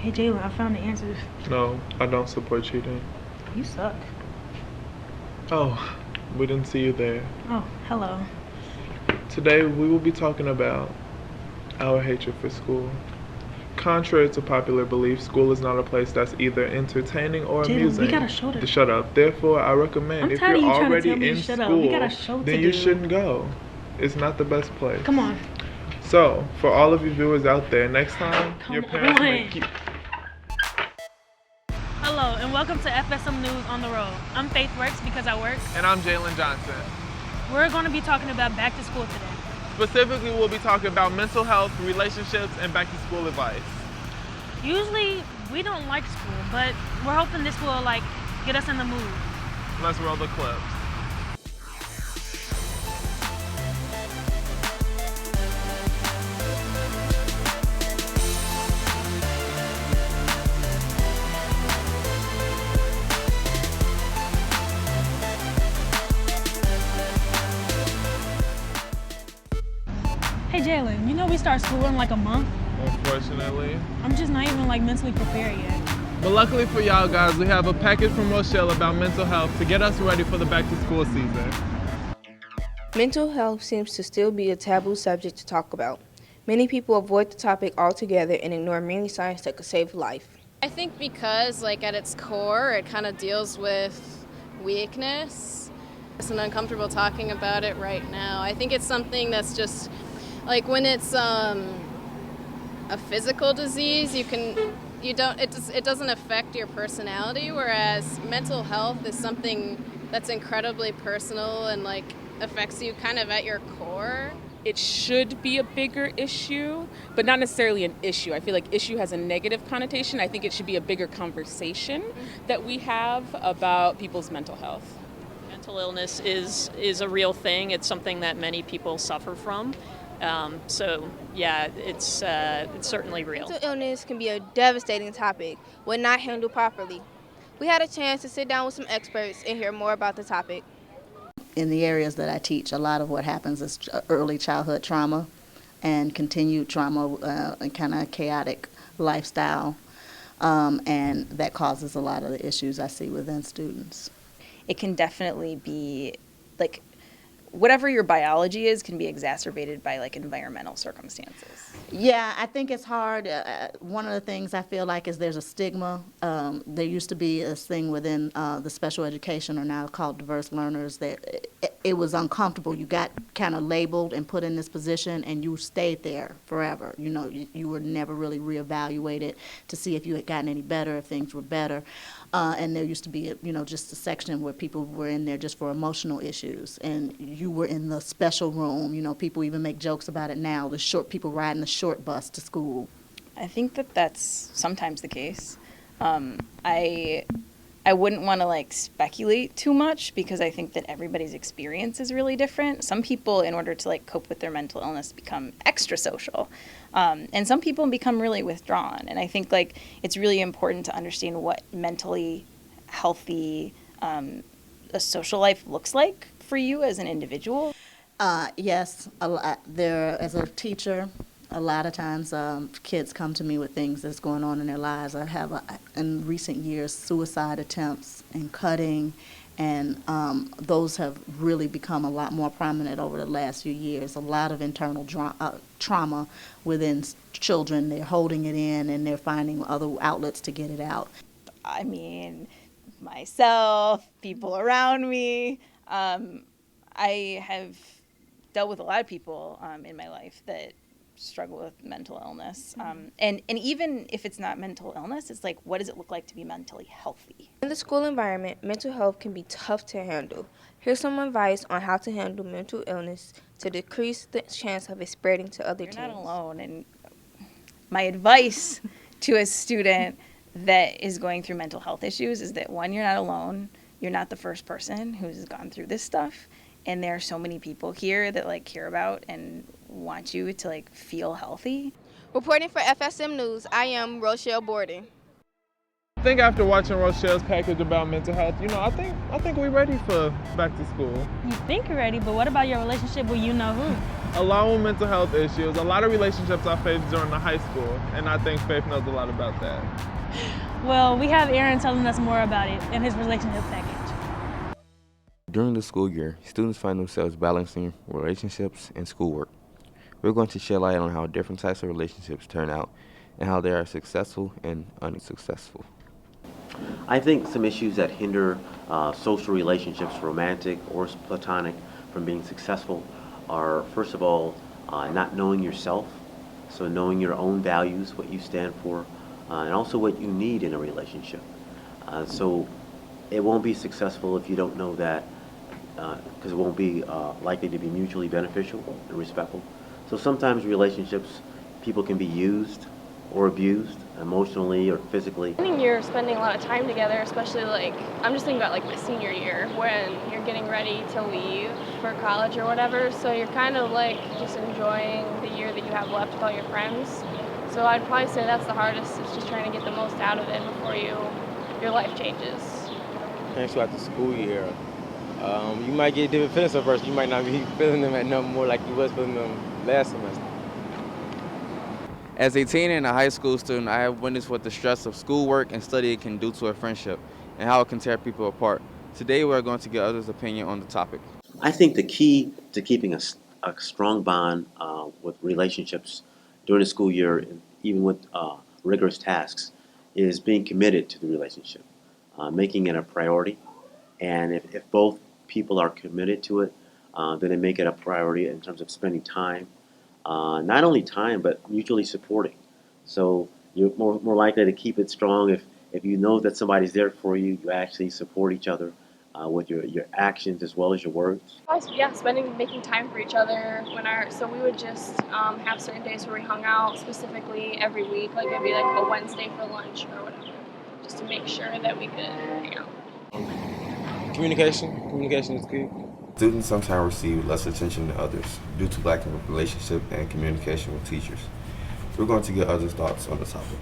Hey Jalen, I found the answers. No, I don't support cheating. You suck. Oh, we didn't see you there. Oh, hello. Today we will be talking about our hatred for school. Contrary to popular belief, school is not a place that's either entertaining or Jalen, amusing. we got a show to do. Shut up. Therefore, I recommend I'm if tired you're of you trying to already tell me in to shut up. We got a show school, to then you do. shouldn't go. It's not the best place. Come on. So, for all of you viewers out there, next time your parents make you. Hello, and welcome to FSM News on the Road. I'm Faith Works because I work. And I'm Jalen Johnson. We're going to be talking about back to school today. Specifically, we'll be talking about mental health, relationships, and back to school advice. Usually, we don't like school, but we're hoping this will, get us in the mood. Let's roll the clips. Hey Jalen, you know we start school in a month? Unfortunately. I'm just not even mentally prepared yet. But luckily for y'all guys, we have a package from Rochelle about mental health to get us ready for the back to school season. Mental health seems to still be a taboo subject to talk about. Many people avoid the topic altogether and ignore many signs that could save life. I think because at its core it kind of deals with weakness. It's uncomfortable talking about it right now. I think it's something that's just when it's a physical disease, it doesn't affect your personality, whereas mental health is something that's incredibly personal and affects you kind of at your core. It should be a bigger issue, but not necessarily an issue. I feel like issue has a negative connotation. I think it should be a bigger conversation that we have about people's mental health. Mental illness is a real thing. It's something that many people suffer from. It's certainly real. Mental illness can be a devastating topic when not handled properly. We had a chance to sit down with some experts and hear more about the topic. In the areas that I teach, a lot of what happens is early childhood trauma and continued trauma and kind of chaotic lifestyle, and that causes a lot of the issues I see within students. It can definitely be whatever your biology is can be exacerbated by environmental circumstances. Yeah, I think it's hard. One of the things I feel like is there's a stigma. There used to be this thing within the special education, or now called diverse learners, that it was uncomfortable. You got kind of labeled and put in this position, and you stayed there forever. You were never really reevaluated to see if you had gotten any better, if things were better. And there used to be, just a section where people were in there just for emotional issues, and you were in the special room. People even make jokes about it now. People riding the short bus to school. I think that that's sometimes the case. I wouldn't want to speculate too much because I think that everybody's experience is really different. Some people, in order to cope with their mental illness, become extra social, and some people become really withdrawn. And I think it's really important to understand what mentally healthy a social life looks like for you as an individual. Yes, as a teacher, a lot of times kids come to me with things that's going on in their lives. I have, in recent years, suicide attempts and cutting, and those have really become a lot more prominent over the last few years. A lot of internal trauma within children. They're holding it in, and they're finding other outlets to get it out. I mean, myself, people around me. I have dealt with a lot of people in my life that struggle with mental illness. And even if it's not mental illness, it's what does it look like to be mentally healthy? In the school environment, mental health can be tough to handle. Here's some advice on how to handle mental illness to decrease the chance of it spreading to other teens. You're not alone. And my advice to a student that is going through mental health issues is that, one, you're not alone. You're not the first person who's gone through this stuff. And there are so many people here that care about and want you to feel healthy. Reporting for FSM News, I am Rochelle Borden. I think after watching Rochelle's package about mental health, I think we're ready for back to school. You think you're ready, but what about your relationship with you-know-who? Along with mental health issues, a lot of relationships I faced during the high school, and I think Faith knows a lot about that. Well, we have Aaron telling us more about it in his relationship package. During the school year, students find themselves balancing relationships and schoolwork. We're going to shed light on how different types of relationships turn out and how they are successful and unsuccessful. I think some issues that hinder social relationships, romantic or platonic, from being successful are, first of all, not knowing yourself, so knowing your own values, what you stand for, and also what you need in a relationship. So it won't be successful if you don't know that, because it won't be likely to be mutually beneficial and respectful. So sometimes relationships, people can be used or abused emotionally or physically. I think you're spending a lot of time together, especially like, I'm just thinking about like my senior year when you're getting ready to leave for college or whatever. So you're kind of like just enjoying the year that you have left with all your friends. So I'd probably say that's the hardest, is just trying to get the most out of it before your life changes. Thanks throughout the school year. You might get different feelings at first. You might not be feeling them at no more like you was feeling them last semester. As a teen and a high school student, I have witnessed what the stress of schoolwork and studying can do to a friendship and how it can tear people apart. Today we are going to get others' opinion on the topic. I think the key to keeping a strong bond with relationships during the school year, even with rigorous tasks, is being committed to the relationship, making it a priority. And if both people are committed to it, then they make it a priority in terms of spending time. Not only time, but mutually supporting. So you're more likely to keep it strong if you know that somebody's there for you. You actually support each other with your actions as well as your words. Yeah, making time for each other. So we would just have certain days where we hung out specifically every week, like maybe like a Wednesday for lunch or whatever, just to make sure that we could hang out. Communication is key. Students sometimes receive less attention than others due to lack of relationship and communication with teachers. We're going to get others' thoughts on the topic.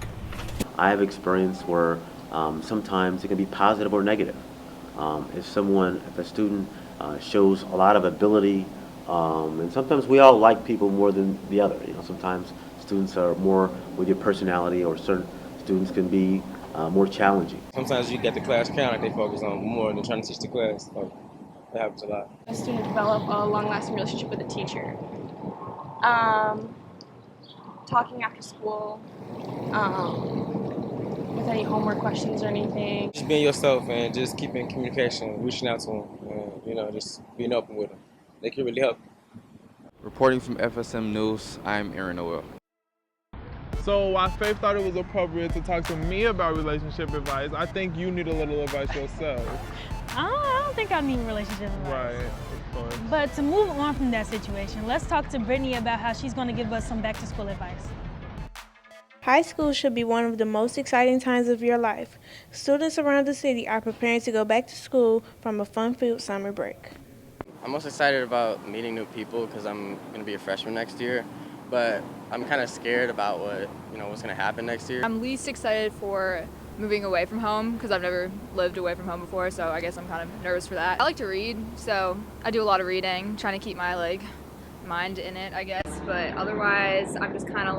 I have experience where sometimes it can be positive or negative. If a student shows a lot of ability, and sometimes we all like people more than the other. Sometimes students are more with your personality, or certain students can be more challenging. Sometimes you get the class count they focus on more than trying to teach the class. So that happens a lot. A student develop a long-lasting relationship with a teacher. Talking after school, with any homework questions or anything. Just being yourself and just keeping communication, reaching out to them, and just being open with them. They can really help. Reporting from FSM News, I'm Aaron Noel. So while Faith thought it was appropriate to talk to me about relationship advice, I think you need a little advice yourself. I don't think I need relationship advice. Right, of course. But to move on from that situation, let's talk to Britney about how she's going to give us some back-to-school advice. High school should be one of the most exciting times of your life. Students around the city are preparing to go back to school from a fun-filled summer break. I'm most excited about meeting new people because I'm going to be a freshman next year, but I'm kind of scared about what's going to happen next year. I'm least excited for moving away from home because I've never lived away from home before, so I guess I'm kind of nervous for that. I like to read, so I do a lot of reading, trying to keep my mind in it, I guess, but otherwise I'm just kind of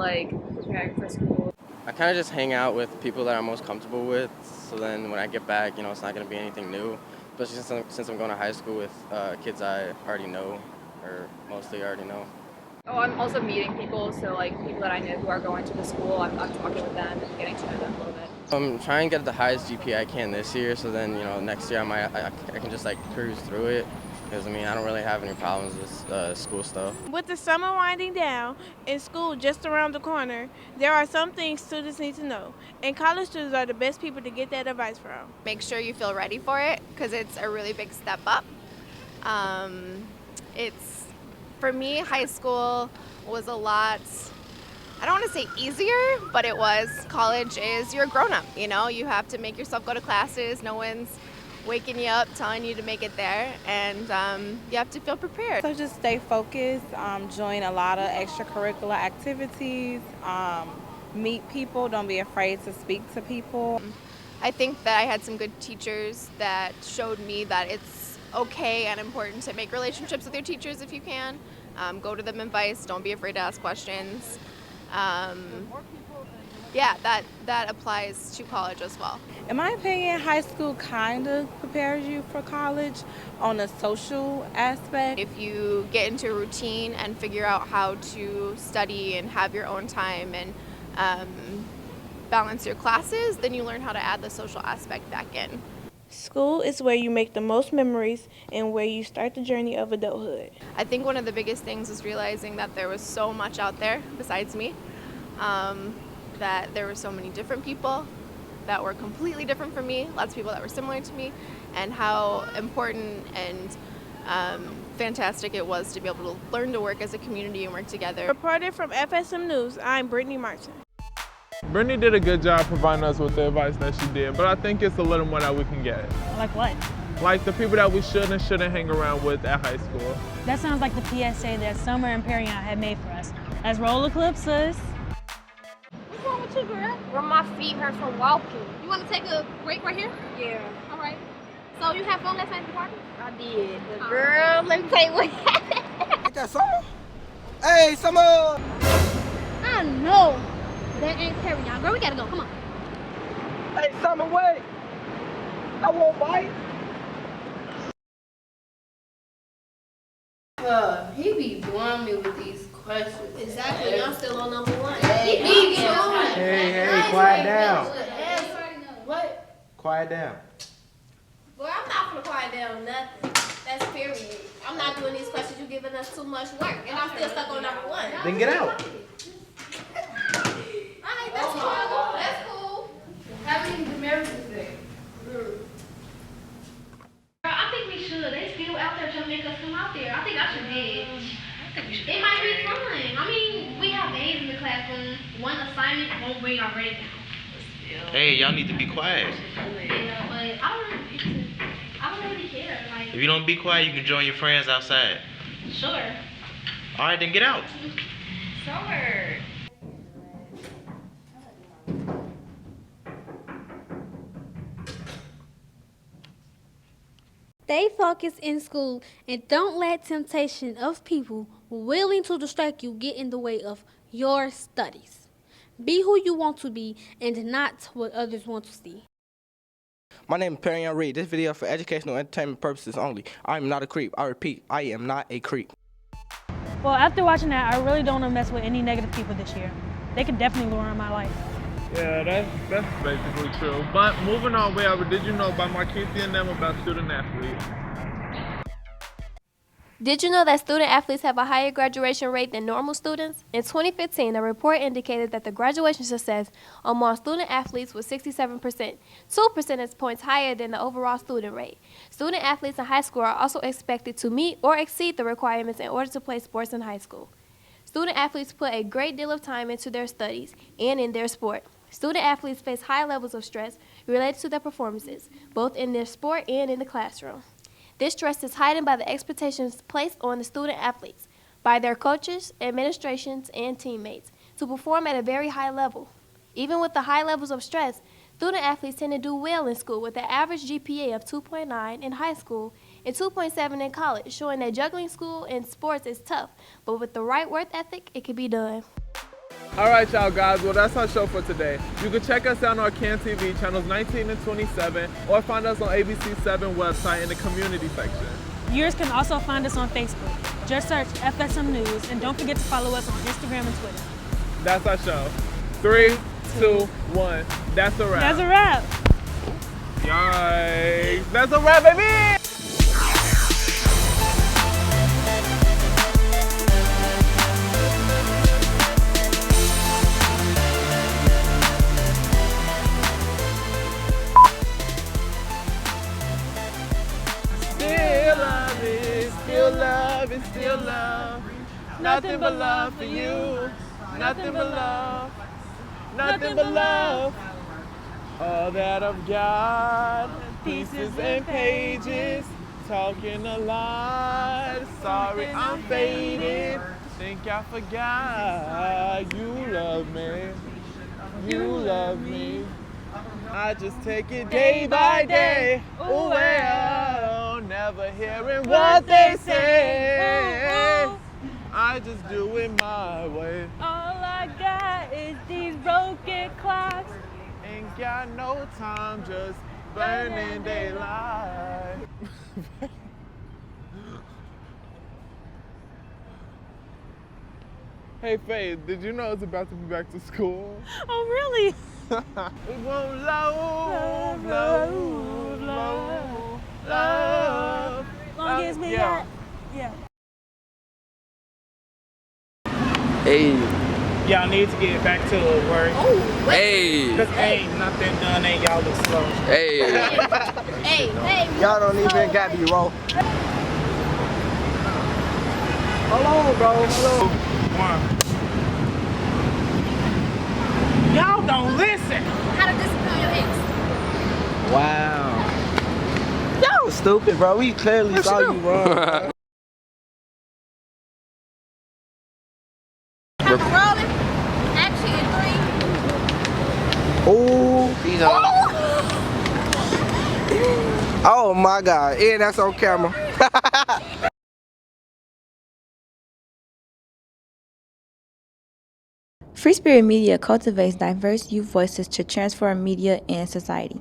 preparing for school. I kind of just hang out with people that I'm most comfortable with, so then when I get back, it's not going to be anything new, especially since I'm going to high school with kids I already know, or mostly already know. Oh, I'm also meeting people, so people that I know who are going to the school, I'm talking with them and getting to know them a little bit. I'm trying to get the highest GPA I can this year, so then next year I can just cruise through it, because I don't really have any problems with school stuff. With the summer winding down and school just around the corner, there are some things students need to know, and college students are the best people to get that advice from. Make sure you feel ready for it, because it's a really big step up. For me, high school was a lot, I don't want to say easier, but it was. College is, you're a grown-up, you have to make yourself go to classes. No one's waking you up, telling you to make it there, and you have to feel prepared. So just stay focused, join a lot of extracurricular activities, meet people, don't be afraid to speak to people. I think that I had some good teachers that showed me that it's okay and important to make relationships with your teachers if you can. Go to them advice. Don't be afraid to ask questions. Yeah, that applies to college as well. In my opinion, high school kind of prepares you for college on a social aspect. If you get into a routine and figure out how to study and have your own time and balance your classes, then you learn how to add the social aspect back in. School is where you make the most memories and where you start the journey of adulthood. I think one of the biggest things was realizing that there was so much out there besides me, that there were so many different people that were completely different from me, lots of people that were similar to me, and how important and fantastic it was to be able to learn to work as a community and work together. Reported from FSM News, I'm Britney Martin. Brittany did a good job providing us with the advice that she did, but I think it's a little more that we can get. Like what? Like the people that we should and shouldn't hang around with at high school. That sounds like the PSA that Summer and Perry had made for us. Let's roll the clip, sis. What's wrong with you, girl? Well, my feet hurt from walking. You want to take a break right here? Yeah. All right. So you had fun last night at the party? I did. But girl, let me tell you what happened. Ain't that Summer? Hey, Summer! I know. That ain't Perry, y'all. Girl, we gotta go. Come on. Hey, Summer, wait. I won't bite. He be blowing me with these questions. Exactly. I'm still on number one. Hey, quiet down. What? Quiet down. Boy, I'm not gonna quiet down nothing. That's period. I'm not doing these questions. You giving us too much work, and I'm still stuck on number one. Then get out. Alright, that's cool. That's cool. How many demerits is there? Girl, I think we should. They still out there trying to make us come out there. I think I should bid. It might be fun. I mean, we have A's in the classroom. One assignment won't bring our grade down. Hey, y'all need to be quiet. Yeah, but I don't really care. Like, If you don't be quiet, you can join your friends outside. sure. All right, then get out. Sure. Stay focused in school and don't let temptation of people willing to distract you get in the way of your studies. Be who you want to be and not what others want to see. My name is Perry Reed. This video is for educational and entertainment purposes only. I am not a creep. I repeat, I am not a creep. Well, after watching that, I really don't want to mess with any negative people this year. They could definitely ruin my life. Yeah, that's basically true. But moving on, wherever, did you know about Marquica and them about student athletes? Did you know that student athletes have a higher graduation rate than normal students? In 2015, a report indicated that the graduation success among student athletes was 67%, 2 percentage points higher than the overall student rate. Student athletes in high school are also expected to meet or exceed the requirements in order to play sports in high school. Student athletes put a great deal of time into their studies and in their sport. Student athletes face high levels of stress related to their performances, both in their sport and in the classroom. This stress is heightened by the expectations placed on the student athletes by their coaches, administrations, and teammates to perform at a very high level. Even with the high levels of stress, student athletes tend to do well in school with an average GPA of 2.9 in high school and 2.7 in college, showing that juggling school and sports is tough, but with the right work ethic, it can be done. All right, y'all guys, well, that's our show for today. You can check us out on our CAN TV channels 19 and 27, or find us on ABC7 website in the community section. Viewers can also find us on Facebook. Just search FSM News, and don't forget to follow us on Instagram and Twitter. That's our show. 3, 2, 1. That's a wrap. That's a wrap. Yikes. That's a wrap, baby! Still love, nothing but love for you, nothing but love, nothing but love. All that I've got, pieces and pages, talking a lot. Sorry, I'm faded. Think I forgot you love me, you love me. I just take it day by day. Ooh, well, never hearing what they say. I just do it my way. All I got is these broken clocks. Ain't got no time, just burning daylight. Hey Faye, did you know it's about to be back to school? Oh, really? We want love, love, love, love. Long as we got, yeah. Hey. Y'all need to get back to work. Oh, hey. Cause ain't nothing done and y'all look slow. Hey. Hey. Y'all don't even got me, bro. Hold on, bro. Hold on. Y'all don't listen. How to discipline your ex. Wow. Y'all was stupid, bro. We clearly saw you wrong. Rolling. Action in 3. Oh, you know. Oh my God. And that's on camera. Free Spirit Media cultivates diverse youth voices to transform media and society.